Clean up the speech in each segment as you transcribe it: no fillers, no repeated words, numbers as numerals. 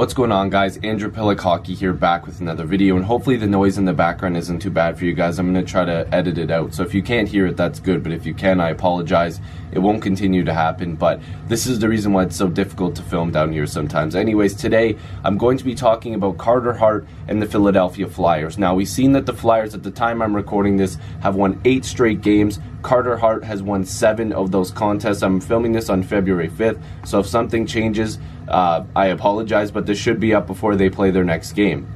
What's going on, guys? Andrew Piluk Hockey here, back with another video, and hopefully the noise in the background isn't too bad for you guys. I'm going to try to edit it out, so if you can't hear it, that's good, but if you can, I apologize. It won't continue to happen, but this is the reason why it's so difficult to film down here sometimes. Anyways, today I'm going to be talking about Carter Hart and the Philadelphia Flyers. Now, we've seen that the Flyers, at the time I'm recording this, have won 8 straight games. Carter Hart has won 7 of those contests. I'm filming this on February 5th, so if something changes, I apologize, but this should be up before they play their next game.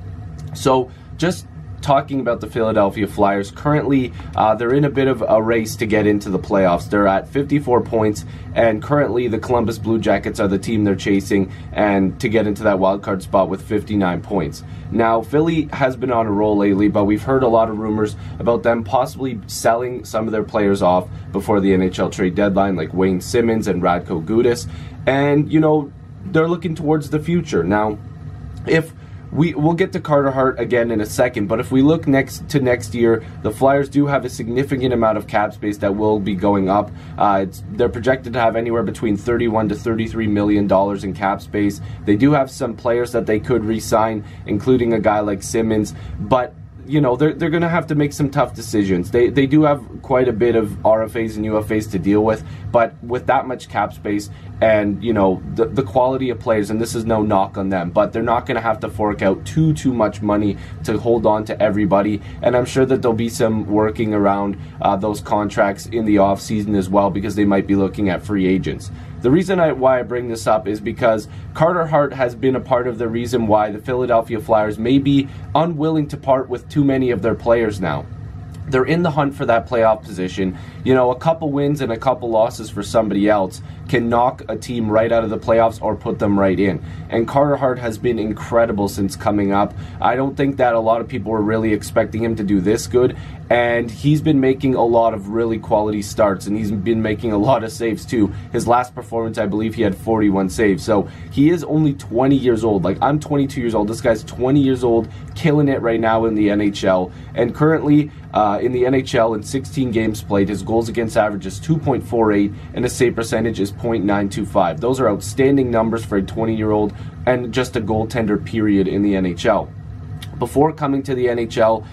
So, just talking about the Philadelphia Flyers, currently they're in a bit of a race to get into the playoffs. They're at 54 points, and currently the Columbus Blue Jackets are the team they're chasing, and to get into that wild card spot with 59 points. Now, Philly has been on a roll lately, but we've heard a lot of rumors about them possibly selling some of their players off before the NHL trade deadline, like Wayne Simmonds and Radko Gudas, and, you know, they're looking towards the future. Now, if we'll get to Carter Hart again in a second, but if we look next year, the Flyers do have a significant amount of cap space that will be going up. They're projected to have anywhere between $31 to $33 million in cap space. They do have some players that they could re-sign, including a guy like Simmonds, but you know, they're going to have to make some tough decisions. They do have quite a bit of RFAs and UFAs to deal with, but with that much cap space and, you know, the quality of players, and this is no knock on them, but they're not going to have to fork out too much money to hold on to everybody, and I'm sure that there'll be some working around those contracts in the offseason as well, because they might be looking at free agents. The reason why I bring this up is because Carter Hart has been a part of the reason why the Philadelphia Flyers may be unwilling to part with too many of their players now. They're in the hunt for that playoff position. You know, a couple wins and a couple losses for somebody else can knock a team right out of the playoffs or put them right in. And Carter Hart has been incredible since coming up. I don't think that a lot of people were really expecting him to do this good. And he's been making a lot of really quality starts, and he's been making a lot of saves too. His last performance, I believe he had 41 saves. So he is only 20 years old. Like, I'm 22 years old. This guy's 20 years old, killing it right now in the NHL. And currently in the NHL, in 16 games played, his goals against average is 2.48 and his save percentage is .925. Those are outstanding numbers for a 20-year-old and just a goaltender period in the NHL. Before coming to the NHL,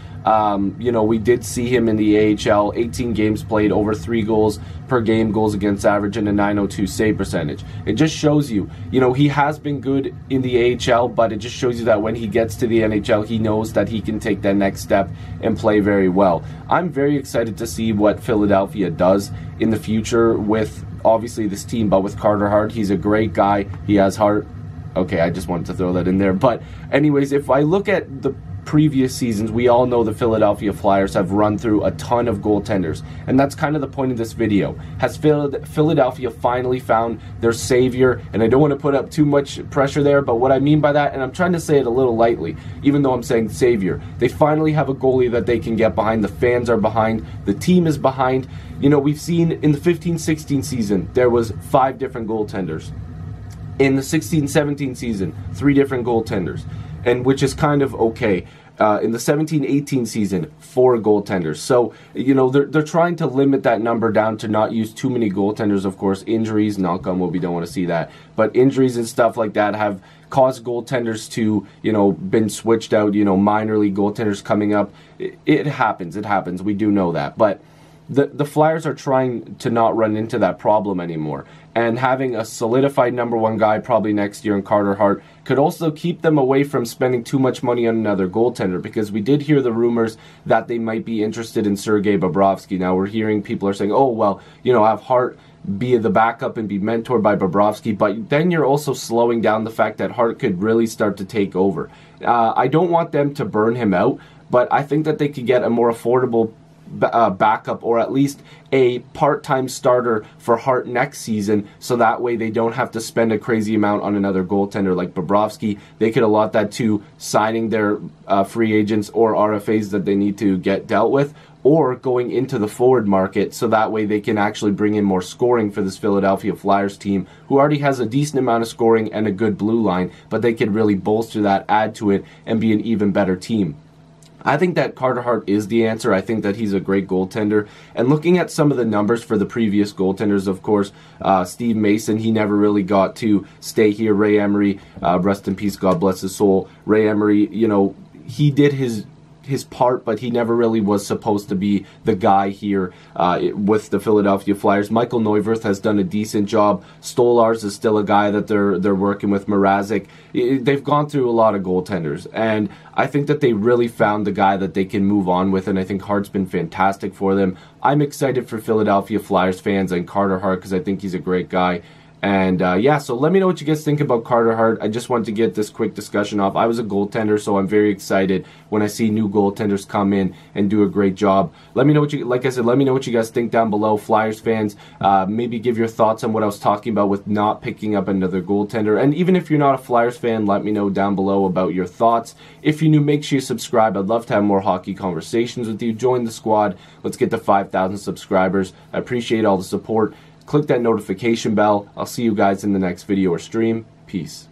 you know, we did see him in the AHL, 18 games played, over 3 goals per game, goals against average, and a .902 save percentage. It just shows you, you know, he has been good in the AHL, but it just shows you that when he gets to the NHL, he knows that he can take that next step and play very well. I'm very excited to see what Philadelphia does in the future with, obviously, this team, but with Carter Hart. He's a great guy. He has heart. Okay, I just wanted to throw that in there. But anyways, if I look at the previous seasons, we all know the Philadelphia Flyers have run through a ton of goaltenders, and that's kind of the point of this video. Has Philadelphia finally found their savior? And I don't want to put up too much pressure there, but what I mean by that, and I'm trying to say it a little lightly, even though I'm saying savior, they finally have a goalie that they can get behind. The fans are behind, the team is behind. You know, we've seen in the 15-16 season, there was 5 different goaltenders. In the 16-17 season, 3 different goaltenders, and which is kind of okay. In the 17-18 season, 4 goaltenders. So, you know, they're trying to limit that number down to not use too many goaltenders. Of course, injuries, knock on wood, we don't want to see that. But injuries and stuff like that have caused goaltenders to, you know, been switched out, you know, minor league goaltenders coming up. It happens. It happens. We do know that. But the Flyers are trying to not run into that problem anymore. And having a solidified #1 guy probably next year in Carter Hart could also keep them away from spending too much money on another goaltender, because we did hear the rumors that they might be interested in Sergei Bobrovsky. Now we're hearing people are saying, oh, well, you know, have Hart be the backup and be mentored by Bobrovsky, but then you're also slowing down the fact that Hart could really start to take over. I don't want them to burn him out, but I think that they could get a more affordable backup, or at least a part-time starter for Hart next season, so that way they don't have to spend a crazy amount on another goaltender like Bobrovsky. They could allot that to signing their free agents or RFAs that they need to get dealt with, or going into the forward market, so that way they can actually bring in more scoring for this Philadelphia Flyers team, who already has a decent amount of scoring and a good blue line, but they could really bolster that, add to it, and be an even better team. I think that Carter Hart is the answer. I think that he's a great goaltender. And looking at some of the numbers for the previous goaltenders, of course, Steve Mason, he never really got to stay here. Ray Emery, rest in peace, God bless his soul. Ray Emery, you know, he did his part, but he never really was supposed to be the guy here with the Philadelphia Flyers. Michael Neuwirth has done a decent job. Stolarz is still a guy that they're working with. Mrazek. They've gone through a lot of goaltenders, and I think that they really found the guy that they can move on with, and I think Hart's been fantastic for them. I'm excited for Philadelphia Flyers fans and Carter Hart because I think he's a great guy. And yeah, so let me know what you guys think about Carter Hart. I just wanted to get this quick discussion off. I was a goaltender, so I'm very excited when I see new goaltenders come in and do a great job. Let me know what you, like I said, let me know what you guys think down below. Flyers fans, maybe give your thoughts on what I was talking about with not picking up another goaltender. And even if you're not a Flyers fan, let me know down below about your thoughts. If you're new, make sure you subscribe. I'd love to have more hockey conversations with you. Join the squad. Let's get to 5,000 subscribers. I appreciate all the support. Click that notification bell. I'll see you guys in the next video or stream. Peace.